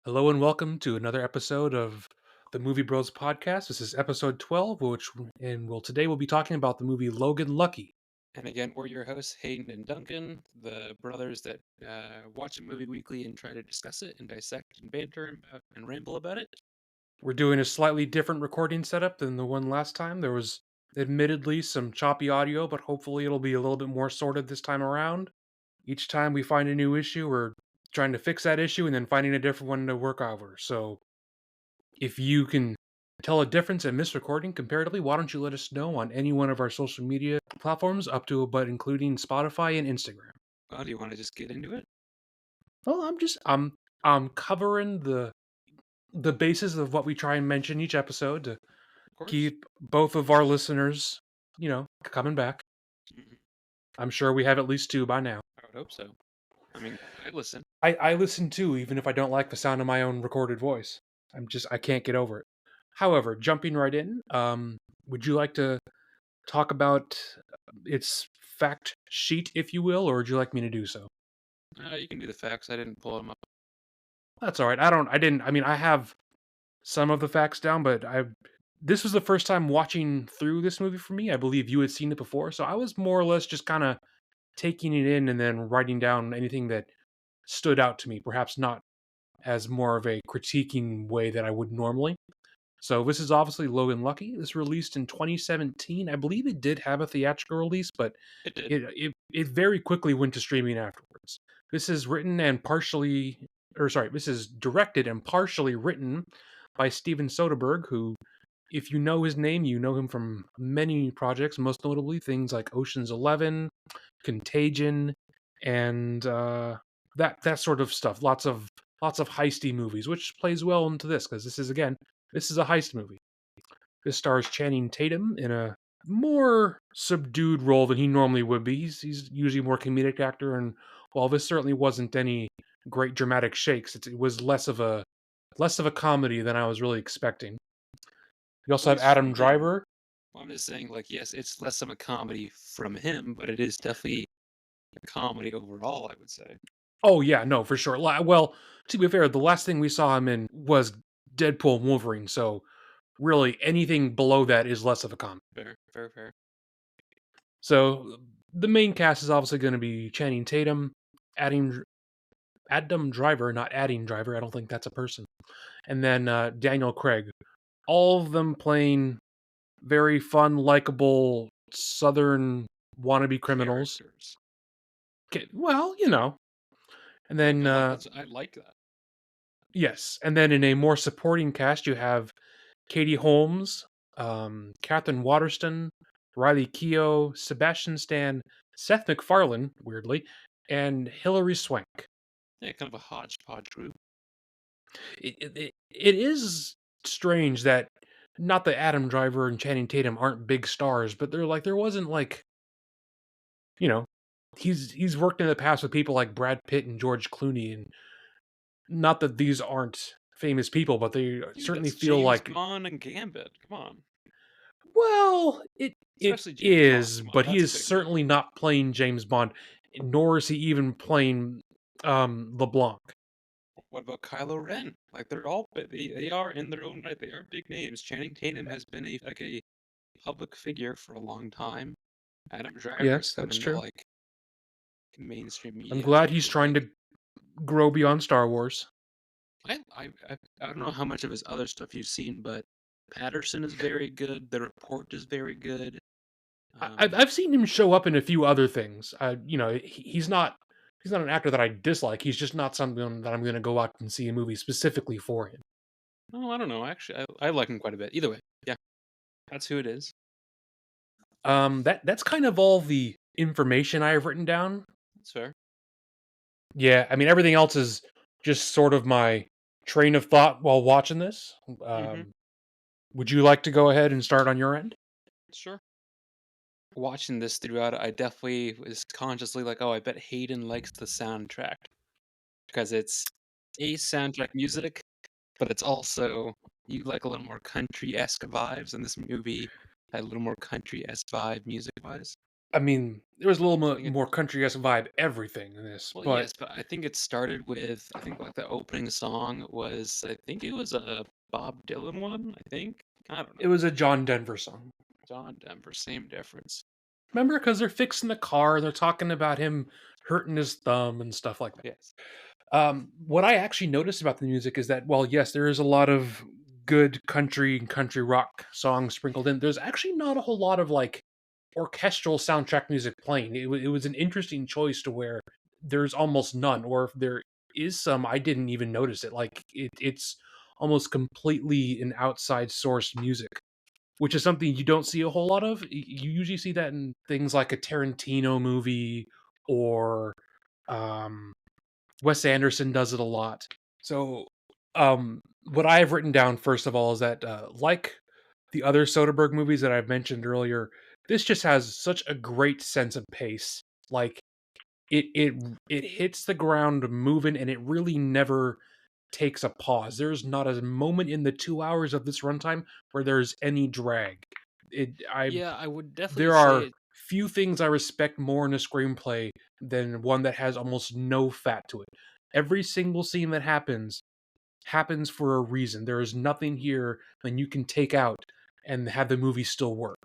Hello and welcome to another episode of the Movie Bros podcast. This is episode 12, today we'll be talking about the movie Logan Lucky. And again, we're your hosts, Hayden and Duncan, the brothers that watch a movie weekly and try to discuss it and dissect and banter and ramble about it. We're doing a slightly different recording setup than the one last time. There was admittedly some choppy audio, but hopefully it'll be a little bit more sorted this time around. Each time we find a new issue, we're trying to fix that issue and then finding a different one to work over. So if you can tell a difference in misrecording comparatively, why don't you let us know on any one of our social media platforms, up to but including Spotify and Instagram? Do you want to just get into it? Well, I'm covering the basis of what we try and mention each episode to Of course. keep both of our listeners, coming back. Mhm. I'm sure we have at least two by now. I would hope so. I mean, I listen. I listen too, even if I don't like the sound of my own recorded voice. I can't get over it. However, jumping right in, would you like to talk about its fact sheet, if you will, or would you like me to do so? You can do the facts. I didn't pull them up. That's all right. I have some of the facts down, but this was the first time watching through this movie for me. I believe you had seen it before, so I was more or less just kind of taking it in and then writing down anything that stood out to me, perhaps not as more of a critiquing way that I would normally. So this is obviously Logan Lucky. This released in 2017. I believe it did have a theatrical release, but It did. it very quickly went to streaming afterwards. This is this is directed and partially written by Steven Soderbergh, who, if you know his name, you know him from many projects, most notably things like Ocean's 11, Contagion, and that sort of stuff. Lots of heisty movies, which plays well into this because this is a heist movie. This stars Channing Tatum in a more subdued role than he normally would be. He's usually a more comedic actor, and while this certainly wasn't any great dramatic shakes, it was less of a comedy than I was really expecting. You also Well, have he's from Adam him. Driver. Well, I'm just saying, like, yes, it's less of a comedy from him, but it is definitely a comedy overall, I would say. Oh yeah, no, for sure. Well, to be fair, the last thing we saw him in was Deadpool and Wolverine, so really anything below that is less of a comedy. Fair, fair, fair. So the main cast is obviously going to be Channing Tatum, adding Adam Driver, not adding Driver. I don't think that's a person. And then Daniel Craig. All of them playing very fun, likable Southern wannabe criminals. Characters. Well, And then I like that. yes, and then in a more supporting cast, you have Katie Holmes, Catherine Waterston, Riley Keough, Sebastian Stan, Seth MacFarlane, weirdly, and Hilary Swank. Yeah, kind of a hodgepodge group. It is strange that not that Adam Driver and Channing Tatum aren't big stars, but there wasn't you know he's worked in the past with people like Brad Pitt and George Clooney, and not that these aren't famous people, but they Dude, certainly that's feel James like, Bond and Gambit. Come on. well, it Especially James Bond. is, Come on, but he that's a is big name. certainly not playing James Bond, nor is he even playing LeBlanc. What about Kylo Ren? Like they are in their own right. They are big names. Channing Tatum has been a public figure for a long time. Adam Driver's Yes, come that's into true. like mainstream I'm media as glad of he's trying late. to grow beyond Star Wars. I don't know how much of his other stuff you've seen, but Patterson is very good. The Report is very good. I've seen him show up in a few other things. He's not an actor that I dislike. He's just not something that I'm going to go out and see a movie specifically for him. Oh, I don't know. Actually, I like him quite a bit. Either way, yeah, that's who it is. That's kind of all the information I have written down. That's fair. Yeah, I mean everything else is just sort of my train of thought while watching this. Mm-hmm. Would you like to go ahead and start on your end? Sure. Watching this throughout, I definitely was consciously like, oh, I bet Hayden likes the soundtrack because it's soundtrack music, but it's also you like a little more country-esque vibes, and this movie had a little more country-esque vibe music-wise. I mean, there was a little I think it more country-esque vibe, everything in this, well, but yes, but I think it started with I think, like, the opening song was I think it was a Bob Dylan one, I think? I don't it know. was a John Denver song. John Denver, same difference. Remember, because 'Cause they're fixing the car, they're talking about him hurting his thumb and stuff like that. Yes. What I actually noticed about the music is that, while yes, there is a lot of good country and country rock songs sprinkled in, there's actually not a whole lot of like orchestral soundtrack music playing. It was an interesting choice to where there's almost none, or if there is some, I didn't even notice it. Like it's almost completely an outside sourced music, which is something you don't see a whole lot of. You usually see that in things like a Tarantino movie, or um, Wes Anderson does it a lot. So, what I have written down first of all is that, like the other Soderbergh movies that I've mentioned earlier, this just has such a great sense of pace. Like it hits the ground moving, and it really never takes a pause. There's not a moment in the 2 hours of this runtime where there's any drag. Yeah, I would definitely There say are it few things I respect more in a screenplay than one that has almost no fat to it. Every single scene that happens for a reason. There is nothing here that you can take out and have the movie still work.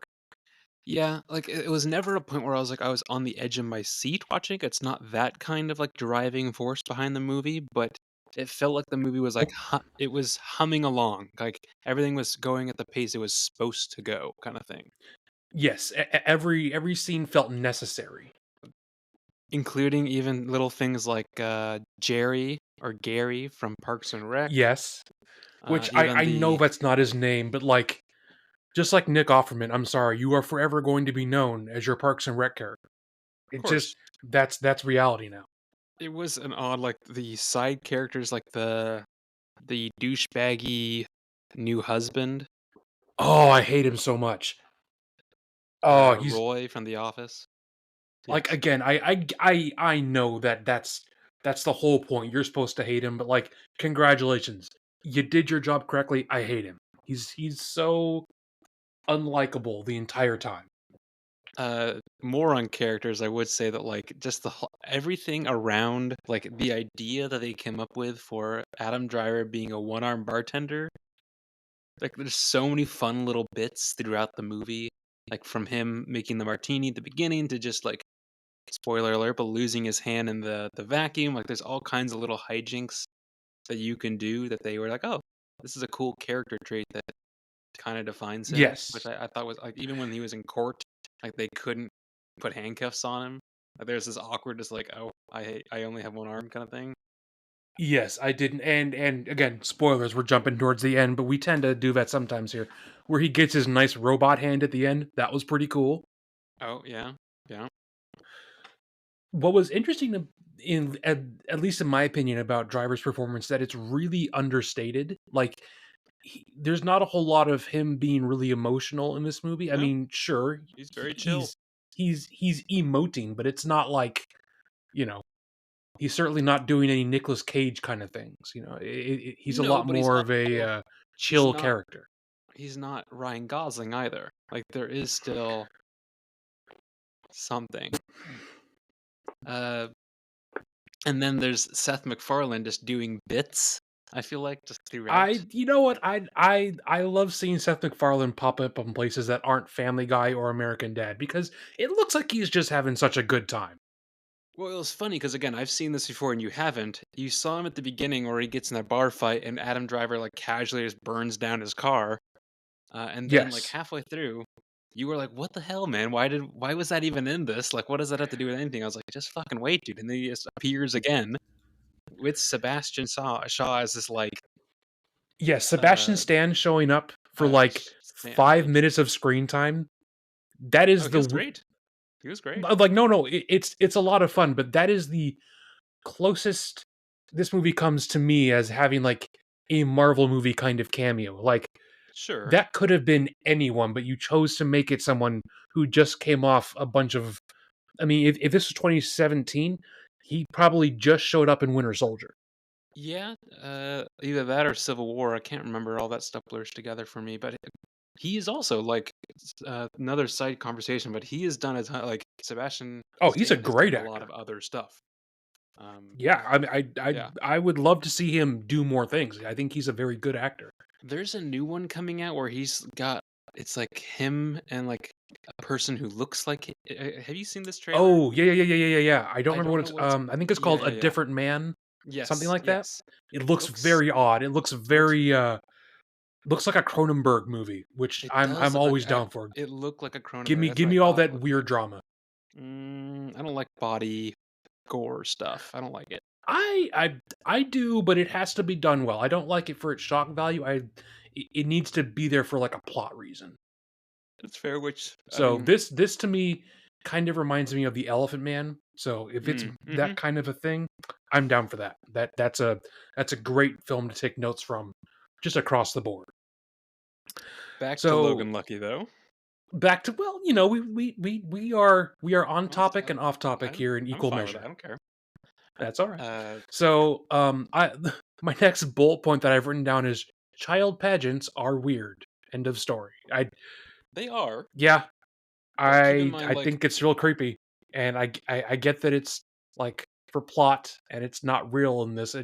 yeah, like, it was never a point where I was, like, I was on the edge of my seat watching, it's not that kind of, like, driving force behind the movie, but it felt like the movie was, like, it was humming along, like, everything was going at the pace it was supposed to go kinda thing. Yes, every scene felt necessary. Including even little things like, Jerry or Gary from Parks and Rec, Yes, which even I know the that's not his name, but like, just like Nick Offerman, I'm sorry, you are forever going to be known as your Parks and Rec character. of It just course, that's reality now. it was an odd like, the side characters, like the douchebaggy new husband, Oh, I hate him so much. Oh, he's Roy from The Office. like, Yes. again, I know that that's the whole point. You're supposed to hate him, but like, congratulations, you did your job correctly. I hate him. He's so unlikable the entire time. More on characters, I would say that, like, just everything around, like, the idea that they came up with for Adam Driver being a one-armed bartender. Like, there's so many fun little bits throughout the movie, like, from him making the martini at the beginning to just, like, spoiler alert, but losing his hand in the vacuum, like, there's all kinds of little hijinks that you can do that they were like, "Oh, this is a cool character trait that kinda defines him," which Yes, I thought was like, even when he was in court, like, they couldn't put handcuffs on him. Like, there's this awkward just like, "Oh, I only have one arm," kinda thing. yes, I didn't. And again, spoilers. We're jumping towards the end, but we tend to do that sometimes here, where he gets his nice robot hand at the end. That was pretty cool. Oh, yeah. Yeah. What was interesting at least in my opinion about Driver's performance, that it's really understated. Like, there's not a whole lot of him being really emotional in this movie. I No, mean, sure, he's very chill. he's emoting, but it's not like, you know, he's certainly not doing any Nicolas Cage kind of things. He's a No, lot but he's more of a also he's chill not character. he's not Ryan Gosling either. Like, there is still something. Uh, and then there's Seth MacFarlane just doing bits, I feel like, just throughout. You know what, I love seeing Seth MacFarlane pop up in places that aren't Family Guy or American Dad, because it looks like he's just having such a good time. Well, it was funny because again, I've seen this before and you haven't. You saw him at the beginning where he gets in that bar fight and Adam Driver, like, casually just burns down his car, and then, like, Yes. halfway through, you were like, "What the hell, man? Why was that even in this? Like, what does that have to do with anything?" I was like, "Just fucking wait, dude," and then he just appears again with Sebastian Shaw as this, like, Yes, Sebastian uh Stan showing up for like Stan, 5 yes. minutes of screen time. That Oh, is he the was great. He was great. like, no, it's a lot of fun, but that is the closest this movie comes to me as having like a Marvel movie kind of cameo. Like, Sure. that could have been anyone, but you chose to make it someone who just came off a bunch of, I mean, if this was 2017, he probably just showed up in Winter Soldier. Yeah, either that or Civil War, I can't remember, all that stuff blurs together for me, but he is also, like, another side conversation, but he has done a ton like Sebastian Oh, he's a Stan has done great a lot actor. of other stuff. Um, Yeah, I mean, yeah. I would love to see him do more things. I think he's a very good actor. There's a new one coming out where he's got it's like him and like a person who looks like have you seen this trailer? Oh, yeah. I don't I remember don't what know it's, what it's I think it's yeah, called yeah, A yeah. Different Man, something Yes, like that. yes. It It looks looks very odd. It looks looks very, looks like a Cronenberg movie, which it I'm does look like always down for. it looked like a Cronenberg. That's Give what I me all thought it that looked weird like. drama. I don't like body gore stuff. I don't like it. I I I do, but it has to be done well. I don't like it for its shock value. It needs to be there for like a plot reason. It's fair, which I So mean, this to me kind of reminds me of the Elephant Man. So if it's that mhm. kind of a thing, I'm down for that. That's a great film to take notes from, just across the board. Back to So Logan Lucky though. back to, well, we are on Well, topic and off topic here in I'm equal fine with that. I measure. don't care. That's all right. Uh, So I my next bullet point that I've written down is child pageants are weird. End of story. they are, Yeah, but keep in mind, I like think it's real creepy, and I get that it's like for plot and it's not real in this.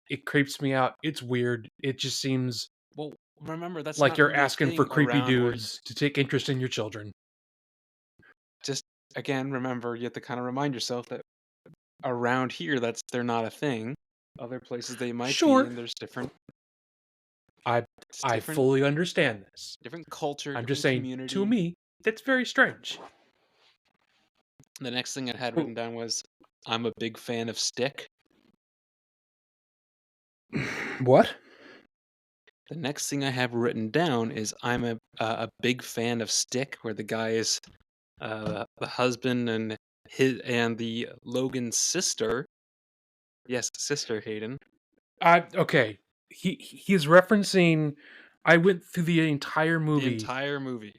It creeps me out. It's weird. It just seems well, remember that's like not you're really a asking for thing creepy around where dudes to take interest in your children. just again, remember you have to kind of remind yourself that around here they're not a thing. Other places they might be, Sure, and there's different I it's I different fully understand this. different culture, I'm just different saying, to community. me, that's very strange. The next thing I had Oh, written down was I'm a big fan of Stick. what? The next thing I have written down is I'm a big fan of Stick, where the guy is the husband and the Logan's sister. Yes, sister Hayden. I okay. He's referencing. I went through the entire The movie, entire movie.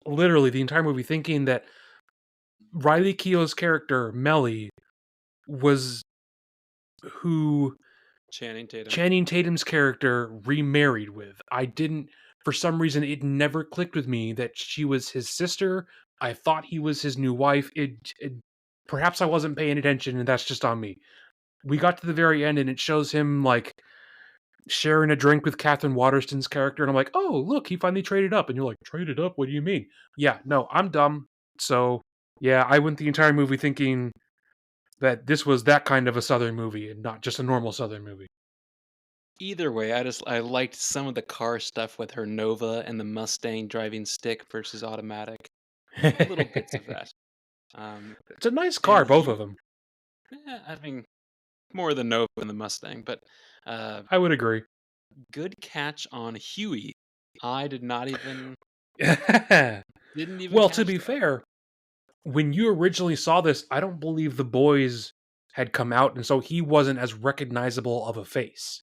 literally the entire movie, thinking that Riley Keough's character Melly was who Channing Tatum. Channing Tatum's character remarried with. I didn't, for some reason, it never clicked with me that she was his sister. I thought he was his new wife. Perhaps I wasn't paying attention, and that's just on me. We got to the very end, and it shows him like sharing a drink with Catherine Waterston's character, and I'm like, oh, look, he finally traded up. And you're like, traded up? What do you mean? Yeah, no, I'm dumb. So, yeah, I went the entire movie thinking that this was that kind of a Southern movie and not just a normal Southern movie. Either way, I liked some of the car stuff with her Nova and the Mustang driving stick versus automatic. Little bits of It's that. Um, a nice and car, both of them. I mean, more the Nova than the Mustang, but uh, I would agree. good catch on Huey. I didn't even Well, to catch be that. fair, when you originally saw this, I don't believe the boys had come out, and so he wasn't as recognizable of a face.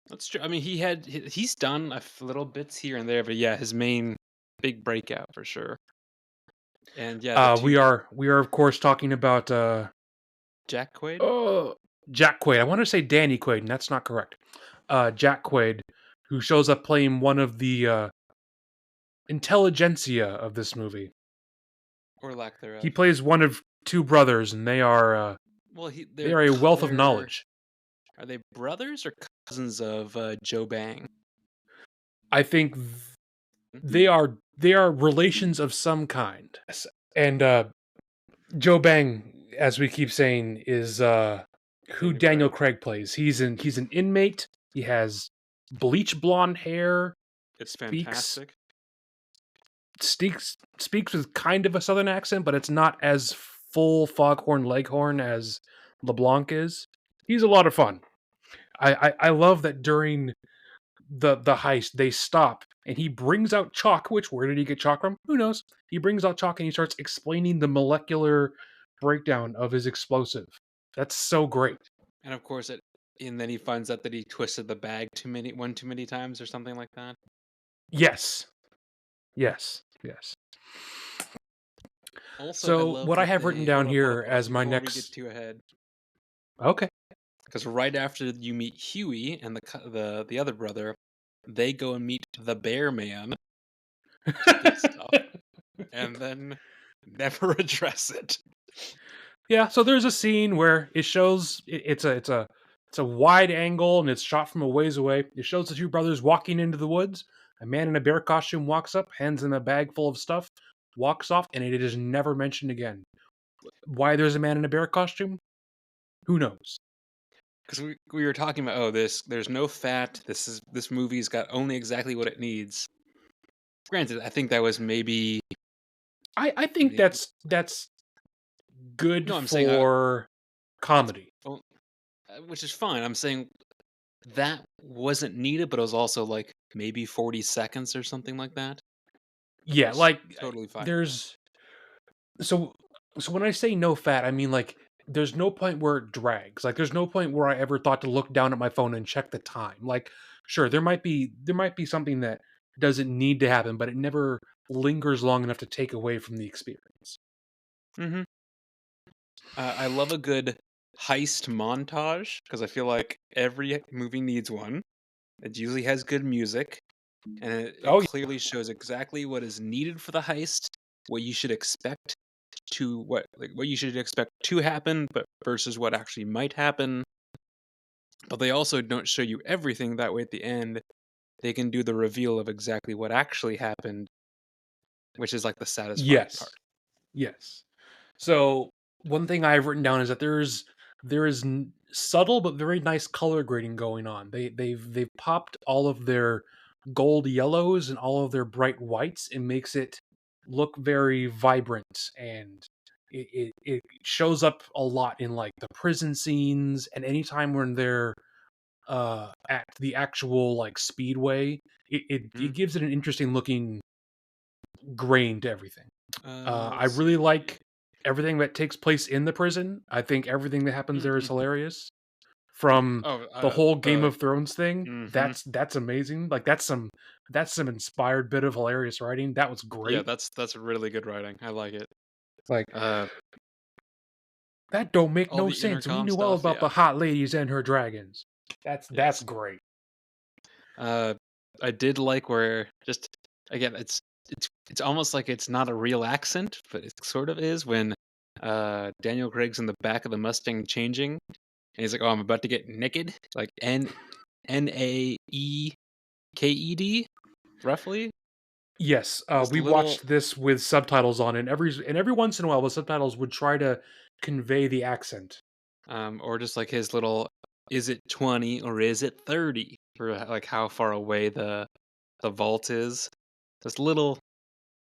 That's true. I mean, he's done little bits here and there, but yeah, his main big breakout for sure. And yeah, the two We are of course talking about Jack Quaid oh, Jack Quaid. I want to say Danny Quaid, and that's not correct. Jack Quaid, who shows up playing one of the intelligentsia of this movie. or lack He thereof. plays one of two brothers, and Well, they are a wealth of knowledge. are they brothers or cousins of Joe Bang? I think Mhm. they are relations of some kind. And Joe Bang, as we keep saying, is who Daniel Daniel Craig. Craig plays. He's an inmate. He has bleach blonde hair. It's Speaks fantastic. speaks with kind of a southern accent, but it's not as full foghorn leghorn as LeBlanc is. He's a lot of fun. I love that during the heist they stop and he brings out chalk. Which, where did he get chalk from? Who knows? He brings out chalk and he starts explaining the molecular breakdown of his explosive. That's so great. And of course, and then he finds out that he twisted the bag too many times or something like that. Yes, yes. Also, I So love what I that have written they down hold here up as my before we get next. too ahead, Okay. because right after you meet Huey and the other brother, they go and meet the Bear Man, which is good stuff. And then never address it. Yeah, so there's a scene where it shows it's a wide angle and it's shot from a ways away. It shows the two brothers walking into the woods. A man in a bear costume walks up, hands them a bag full of stuff, walks off, and it is never mentioned again. Why there's a man in a bear costume? Who knows? Because we were talking about, oh, there's no fat. This movie's got only exactly what it needs. Granted, I think that was maybe I think the that's good no. I'm saying for it's comedy. well, which is fine. I'm saying that wasn't needed, but it was also like maybe 40 seconds or something like that. Which Yeah, was like totally fine with me. there's so so when I say no fat, I mean like there's no point where it drags. Like there's no point where I ever thought to look down at my phone and check the time. Like sure, there might be something that doesn't need to happen, but it never lingers long enough to take away from the experience. Hmm. I love a good heist montage because I feel like every movie needs one. It usually has good music, and it Oh clearly shows exactly what is needed for the heist, what you should expect what you should expect to happen, but versus what actually might happen. But they also don't show you everything. That way, at the end, they can do the reveal of exactly what actually happened, which is like the satisfying yes, part. yes. So one thing I've written down is that subtle but very nice color grading going on. They've popped all of their gold yellows and all of their bright whites and makes it look very vibrant, and it shows up a lot in like the prison scenes and anytime when they're at the actual like speedway. It Hmm. gives it an interesting looking grain to everything. I Let's really see. like everything that takes place in the prison. I think everything that happens there is Mhm. hilarious. From Oh, the whole Game the of Thrones thing, mhm. that's amazing. Like that's some inspired bit of hilarious writing. That was Yeah, great. that's really good writing. I like it. Like Uh, that don't make all no the sense. We intercom knew all stuff, about yeah. the hot ladies and her dragons. That's Yes. great. Uh, I did like where just again, it's almost like it's not a real accent, but it sort of is when Daniel Craig's in the back of the Mustang changing, and he's like, "Oh, I'm about to get naked," like Naeked, roughly. Yes, This we little watched this with subtitles on, and every once in a while, the subtitles would try to convey the accent. or just like his little, is it 20 or is it 30? For like how far away the vault is. This little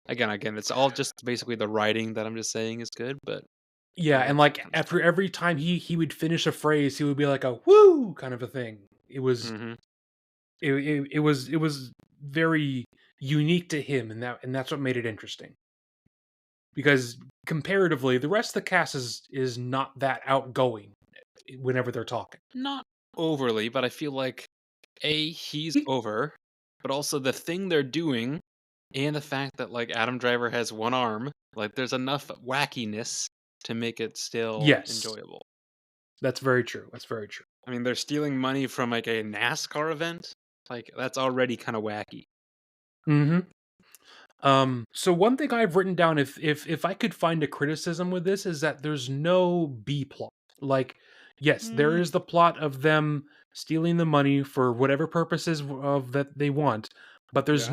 again, it's all just basically the writing that I'm just saying is good, but I Yeah, and like that like kind of stuff. after every time he would finish a phrase, he would be like a "woo" kind of a thing. Mhm. It was very unique to him, and that's what made it interesting. Because comparatively, the rest of the cast is not that outgoing whenever they're talking. Not overly, but I feel like he's He- over, but also the thing they're doing and the fact that like Adam Driver has one arm, like there's enough wackiness to make it still yes, enjoyable. that's very true. That's very true. I mean, they're stealing money from like a NASCAR event. Like that's already kind of wacky. Hmm. So one thing I've written down, if I could find a criticism with this, is that there's no B plot. Like, yes, there Mm, is the plot of them stealing the money for whatever purposes of that they want, but yes,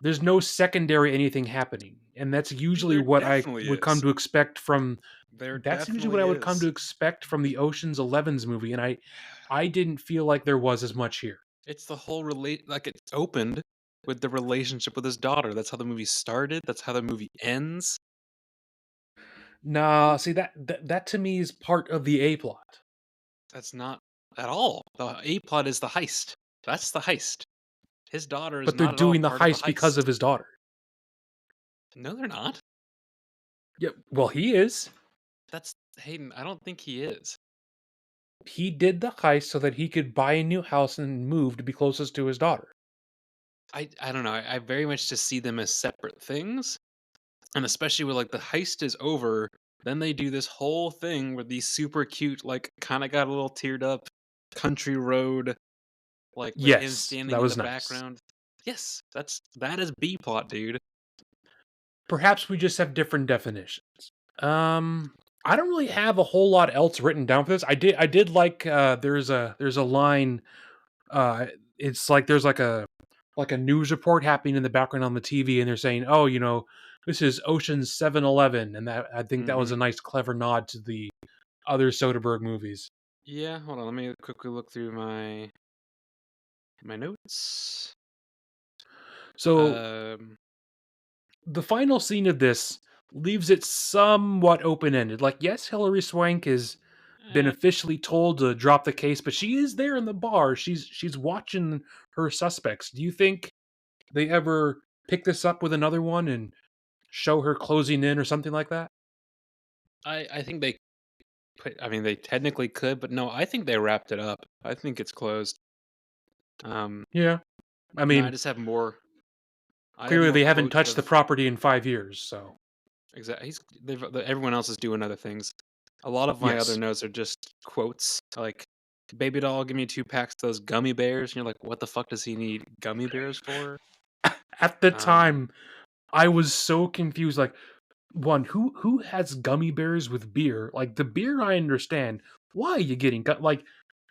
there's no secondary anything happening, and that's usually there what I definitely would come is. to expect from. There That's usually what definitely I would come to is. expect from the Ocean's 11's movie, and I didn't feel like there was as much here. It's the whole relate like it's opened with the relationship with his daughter. That's how the movie started. That's how the movie ends. Nah, see that to me is part of the A plot. That's not at all. The A plot is the heist. That's the heist. His daughter is But they're not at all doing the part of the heist because heist. of his daughter. No, they're not. Yeah, well, he is. That's Hayden. I don't think he is. He did the heist so that he could buy a new house and move to be closest to his daughter. I don't know. I very much just see them as separate things. And especially with like the heist is over, then they do this whole thing where these super cute, like kind of got a little teared up country road, like with him Yes, standing that in was the nice. background. Yes, that is B plot, dude. Perhaps we just have different definitions. I don't really have a whole lot else written down for this. I did like there's a line uh it's like there's like a news report happening in the background on the TV, and they're saying, "Oh, this is Ocean's 7-Eleven," and that I think that was a Mhm. nice clever nod to the other Soderbergh movies. Yeah, hold on, let me quickly look through my notes. So Um, the final scene of this leaves it somewhat open ended. Like, yes, Hilary Swank has been eh, officially told to drop the case, but she is there in the bar. She's watching her suspects. Do you think they ever pick this up with another one and show her closing in or something like that? I think they I mean, they technically could, but no, I think they wrapped it up. I think it's closed. Um, Yeah. I no, I mean, just have more. I have clearly more they haven't quotes touched the of property in 5 years, so exactly. Everyone else is doing other things. A lot of my other yes. notes are just quotes like, "Baby doll, give me 2 packs of those gummy bears." And you're like, "What the fuck does he need gummy bears for?" At the Um, time, I was so confused. Like, one, who has gummy bears with beer? Like the beer, I understand. Why are you getting like?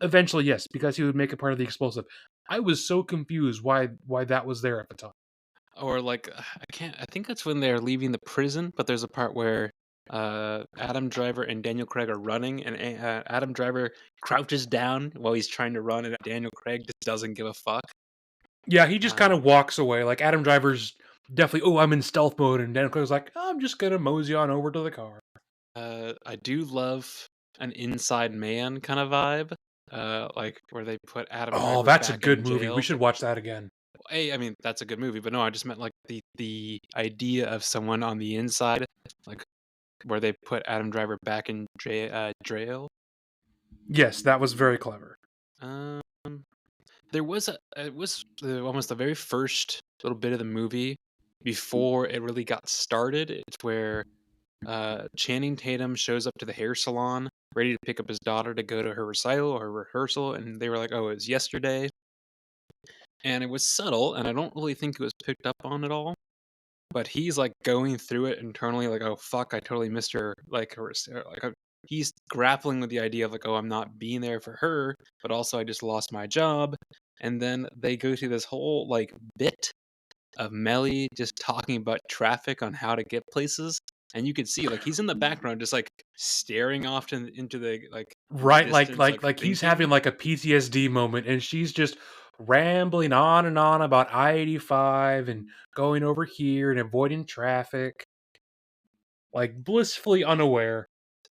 Eventually, yes, because he would make it part of the explosive. I was so confused why that was there at the time. or like, I can't. I think that's when they're leaving the prison, but there's a part where Adam Driver and Daniel Craig are running, and Adam Driver crouches down while he's trying to run, and Daniel Craig just doesn't give a fuck. Yeah, he just kind Um, of walks away. Like Adam Driver's definitely, oh, I'm in stealth mode, and Dan Craig's like, I'm just gonna mosey on over to the car. I do love an Inside Man kind of vibe, like where they put Adam Oh, Driver that's a back good in movie. We jail. should watch that again. I mean that's a good movie, but no, I just meant like the idea of someone on the inside, like where they put Adam Driver back in jail. Yes, that was very clever. Um, there was a it was almost the very first little bit of the movie before it really got started. It's where Channing Tatum shows up to the hair salon ready to pick up his daughter to go to her recital or rehearsal, and they were like, "Oh, it was yesterday," and it was subtle, and I don't really think it was picked up on at all. But he's like going through it internally, like, "Oh fuck, I totally missed her." Like, he's grappling with the idea of like, "Oh, I'm not being there for her, but also I just lost my job." And then they go through this whole like bit of Melly just talking about traffic on how to get places, and you could see, like, he's in the background just, like, staring off into the, like, Right, distance, like, like he's thinking. having like a PTSD moment, and she's just rambling on and on about I-85 and going over here and avoiding traffic, like blissfully unaware.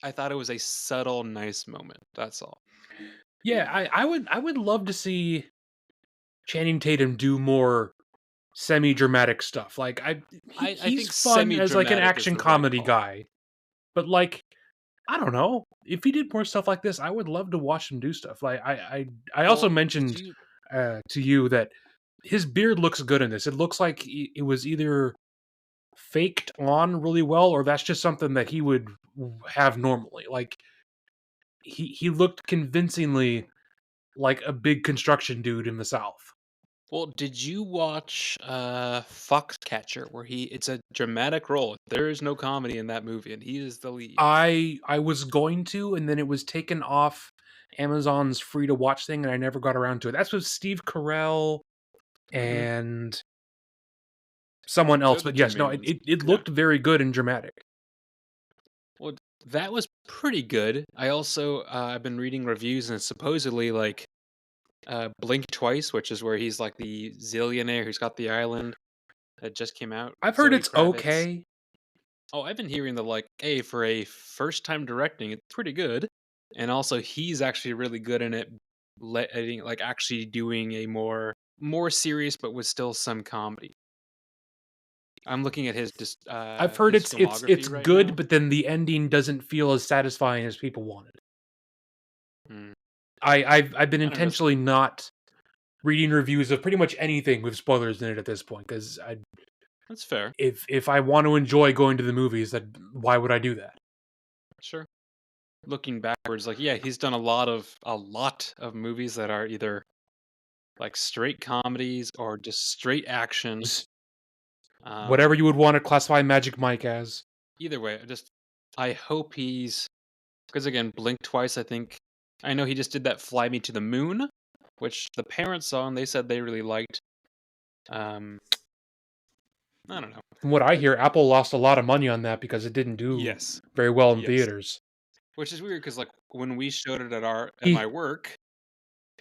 I thought it was a subtle, nice moment, that's all. Yeah, I would love to see Channing Tatum do more semi-dramatic stuff. Like I he's think fun as like an semi-dramatic is action the right comedy call. guy, but like I don't know. If he did more stuff like this, I would love to watch him do stuff. Like I also Well, did mentioned you to you that his beard looks good in this. It looks like it was either faked on really well, or that's just something that he would have normally. Like he looked convincingly like a big construction dude in the South. did you watch, Foxcatcher where it's a dramatic role, there is no comedy in that movie, and he is the lead. I was going to, and then it was taken off Amazon's free to watch thing, and I never got around to it. That's with Steve Carell Mhm. and someone They're else, the but 2 yes, no, main it, ones. it, it Yeah. looked very good and dramatic. Well, that was pretty good. I also, I've been reading reviews and supposedly, like, Blink Twice, which is where he's like the zillionaire who's got the island that just came out, I've heard Zoe it's Kravitz. okay. Oh, I've been hearing the like, hey, for a first time directing, it's pretty good. And also, he's actually really good in it, letting like actually doing a more serious, but with still some comedy. I'm looking at I've heard his it's filmography right good, now. but then the ending doesn't feel as satisfying as people wanted. Hmm. I've been I don't know. intentionally not reading reviews of pretty much anything with spoilers in it at this point because I That's fair. if I want to enjoy going to the movies, that why would I do that? Sure. Looking backwards, like yeah, he's done a lot of movies that are either like straight comedies or just straight action. Whatever Um, you would want to classify Magic Mike as. Either way, I hope because again, Blink Twice. I know he just did that "Fly Me to the Moon," which the parents saw and they said they really liked. Um, I don't know. From what I hear, Apple lost a lot of money on that because it didn't do Yes, very well in yes. theaters. Which is weird because like when we showed it at E my work,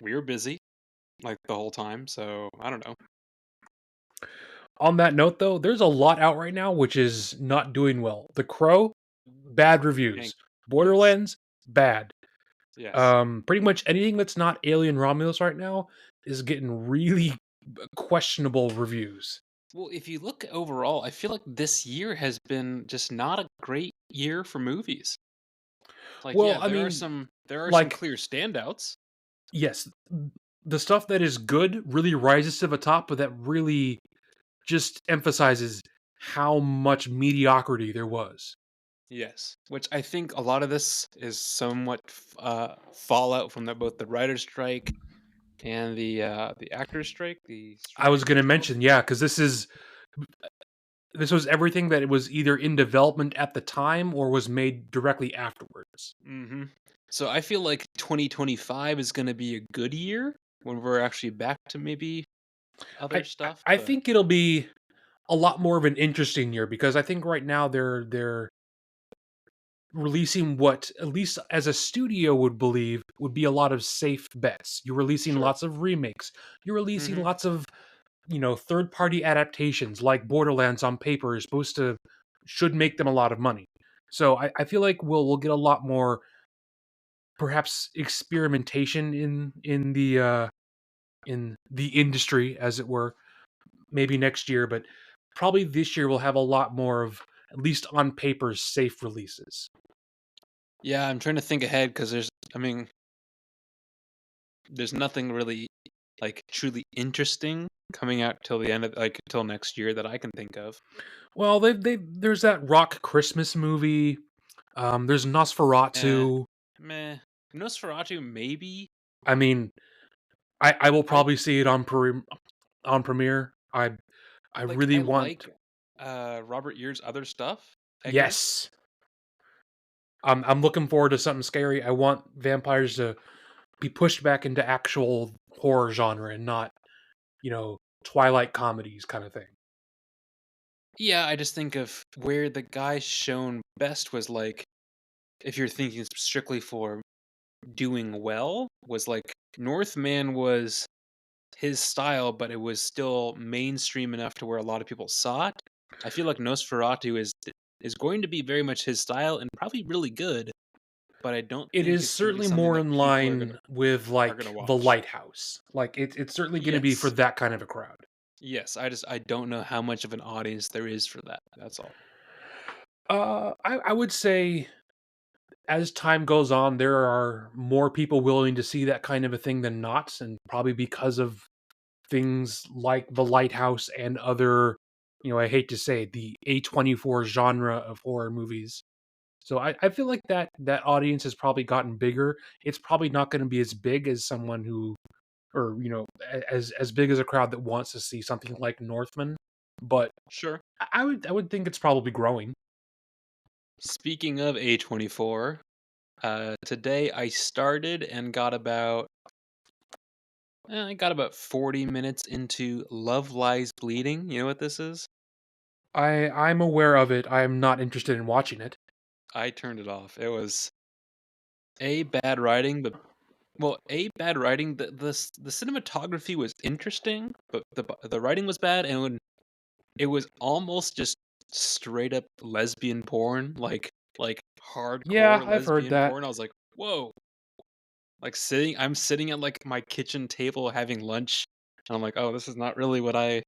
we were busy like the whole time. So I don't know. On that note, though, there's a lot out right now which is not doing well. The Crow, bad Hank, reviews. yes, Borderlands, bad. yes. Pretty much anything that's not Alien Romulus right now is getting really questionable reviews. Well, if you look overall, I feel like this year has been just not a great year for movies. Like, Well, yeah, I mean, there are some like, clear standouts. yes, the stuff that is good really rises to the top, but that really just emphasizes how much mediocrity there was. Yes, which I think a lot of this is somewhat fallout from both the writer's strike and the actor's strike, the I was whatever going to it's called. mention, yeah, because this was everything that was either in development at the time or was made directly afterwards. hmm So I feel like 2025 is going to be a good year when we're actually back to maybe other stuff. I But think it'll be a lot more of an interesting year because I think right now they're releasing what at least as a studio would believe would be a lot of safe bets. You're releasing sure. lots of remakes. You're releasing hmm lots of, third party adaptations like Borderlands on paper is supposed to should make them a lot of money. So I feel like we'll get a lot more perhaps experimentation in the industry as it were maybe next year, but probably this year we'll have a lot more of at least on paper safe releases. Yeah, I'm trying to think ahead because there's nothing really like truly interesting coming out till the end of like till next year that I can think of. Well, they there's that Rock Christmas movie. There's Eh, Nosferatu. meh. Nosferatu, maybe. I mean, I will I probably see it on premiere. I like really I want. like Robert Year's other stuff. Eggers. Yes, I'm looking forward to something scary. I want vampires to be pushed back into actual horror genre and not Twilight comedies kind of thing. Yeah, I just think of where the guy shown best was like if you're thinking strictly for doing well was like Northman was his style, but it was still mainstream enough to where a lot of people saw it. I feel like Nosferatu is going to be very much his style and probably really good, but I don't It think is it's going to be certainly something more that in people line with are gonna like The watch. Lighthouse. Like it's certainly going to be for Yes. that kind of a crowd. Yes, I don't know how much of an audience there is for that. That's all. I would say as time goes on, there are more people willing to see that kind of a thing than not, and probably because of things like The Lighthouse and other, I hate to say it, the A24 genre of horror movies. So I feel like that audience has probably gotten bigger. It's probably not going to be as big as someone who, or as big as a crowd that wants to see something like Northman, but Sure. I would think it's probably growing. Speaking of A24, today I started and I got about 40 minutes into Love Lies Bleeding. You know what this is? I'm aware of it. I am not interested in watching it. I turned it off. It was A, bad writing, but well, A, bad writing. The cinematography was interesting, but the writing was bad, and it was almost just straight up lesbian porn, like Yeah, hardcore I've heard lesbian that. porn. I was like, whoa! I'm sitting at like my kitchen table having lunch, and I'm like, oh, this is not really what I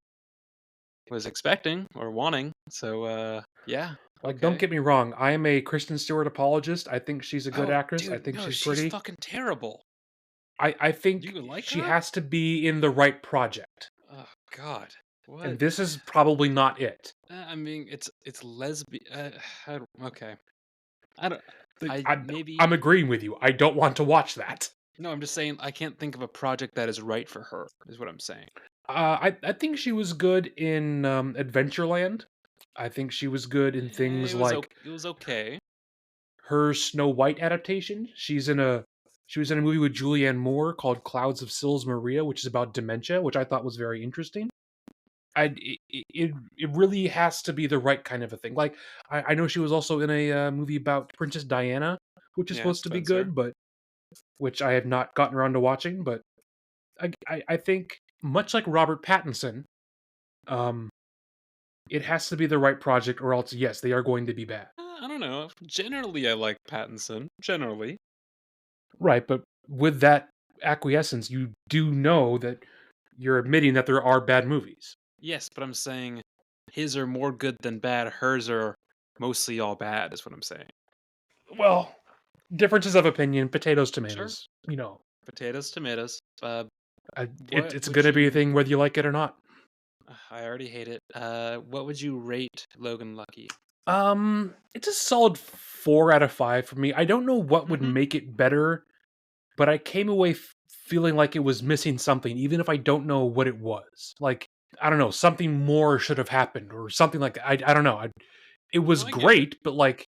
was expecting or wanting. So, yeah, Like, don't okay. get me wrong. I am a Kristen Stewart apologist. I think she's a good Oh, actress. I dude, think no, she's she's pretty. fucking terrible. I Do think you like she her? has to be in the right project, Oh God, and what? this is probably not it. I mean, it's lesbian. Okay, I don't. Like, I I'm maybe agreeing with you. I don't want to watch that. no. I'm just saying I can't think of a project that is right for her. Is what I'm saying. I think she was good in Adventureland. I think she was good in things like It was okay. her Snow White adaptation. She was in a movie with Julianne Moore called Clouds of Sils Maria, which is about dementia, which I thought was very interesting. It really has to be the right kind of a thing. Like I know she was also in a movie about Princess Diana, which is Yeah, supposed to be Spencer. good, but which I have not gotten around to watching. But I think much like Robert Pattinson, um, it has to be the right project, or else yes, they are going to be bad. I don't know. Generally, I like Pattinson. Generally, Right, but with that acquiescence, you do know that you're admitting that there are bad movies. yes, but I'm saying his are more good than bad. Hers are mostly all bad. Is what I'm saying. Well, differences of opinion, potatoes, Sure. tomatoes. You know, Potatoes, tomatoes. What it's would going to be a you? thing whether you like it or not. I already hate it. What would you rate Logan Lucky? It's a solid 4 out of 5 for me. I don't know what would Mm-hmm. make it better, but I came away feeling like it was missing something, even if I don't know what it was. Like I don't know, something more should have happened, or something like that. I don't know. It No, was I get it. great, but like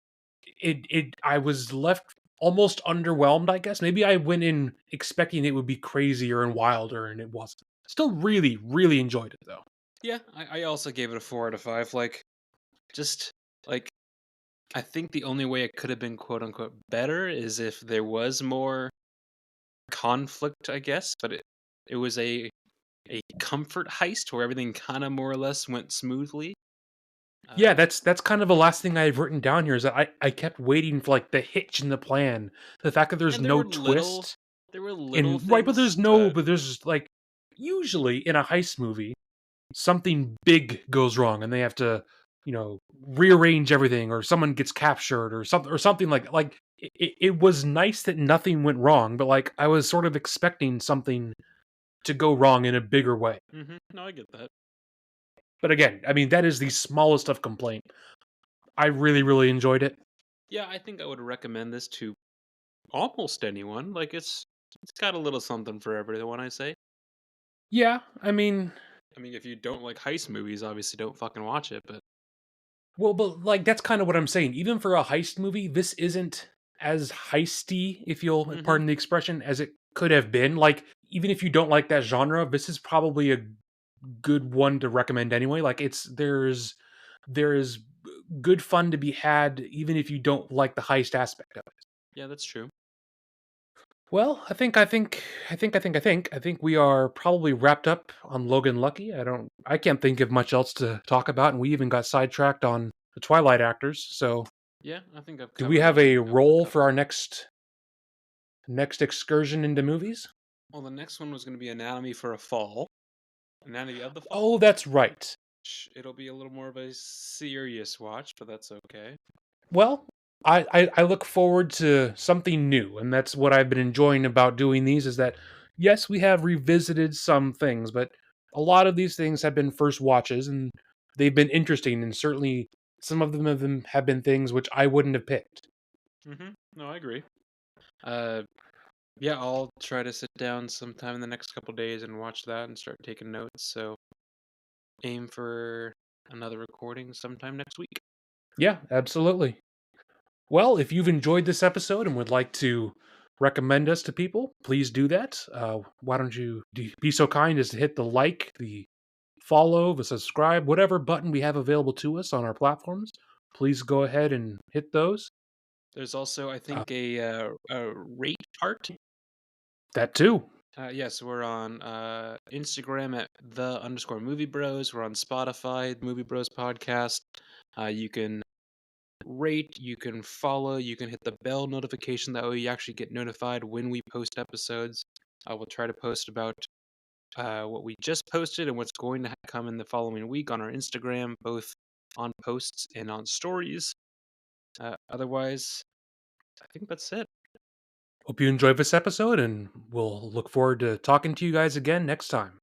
it I was left almost underwhelmed, I guess. Maybe I went in expecting it would be crazier and wilder, and it wasn't. Still really, really enjoyed it though. Yeah, I also gave it a 4 out of 5. Like, just like I think the only way it could have been quote unquote better is if there was more conflict, I guess. But it was a comfort heist where everything kind of more or less went smoothly. Yeah, Uh, that's kind of the last thing I've written down here is that I kept waiting for like the hitch in the plan. The fact that there's and no twist there were little in right, but things, but there's just like usually in a heist movie, something big goes wrong and they have to, rearrange everything, or someone gets captured, or something like it was nice that nothing went wrong, but like I was sort of expecting something to go wrong in a bigger way. no, I get that. But again, I mean that is the smallest of complaint. I really, really enjoyed it. Yeah, I think I would recommend this to almost anyone. Like, it's got a little something for everyone. I say. Yeah, I mean, I mean, if you don't like heist movies, obviously don't fucking watch it. But well, but like that's kind of what I'm saying. Even for a heist movie, this isn't as heisty, if you'll hmm pardon the expression, as it could have been. Like, even if you don't like that genre, this is probably a good one to recommend anyway. Like, there is good fun to be had, even if you don't like the heist aspect of it. yeah, that's true. Well, I think we are probably wrapped up on Logan Lucky. I can't think of much else to talk about, and we even got sidetracked on the Twilight actors. So, Yeah, I think I've do we covered have most of a the topics to role for cover. our next excursion into movies? Well, the next one was going to be Anatomy for a Fall. Anatomy of the Fall. Oh, that's right. It'll be a little more of a serious watch, but that's okay. Well, I look forward to something new, and that's what I've been enjoying about doing these. Is that yes, we have revisited some things, but a lot of these things have been first watches, and they've been interesting, and certainly some of them have been things which I wouldn't have picked. No, I agree. Uh, yeah, I'll try to sit down sometime in the next couple days and watch that and start taking notes. So aim for another recording sometime next week. Yeah, absolutely. Well, if you've enjoyed this episode and would like to recommend us to people, please do that. Why don't you be so kind as to hit the like, the follow, the subscribe, whatever button we have available to us on our platforms. Please go ahead and hit those. There's also, I Uh, think, a rate part. that too. Yes, we're on Instagram at the underscore movie bros. We're on Spotify, Movie Bros Podcast. You can rate, you can follow, you can hit the bell notification. That way you actually get notified when we post episodes. I will try to post about what we just posted and what's going to come in the following week on our Instagram, both on posts and on stories. Otherwise, I think that's it. Hope you enjoyed this episode, and we'll look forward to talking to you guys again next time.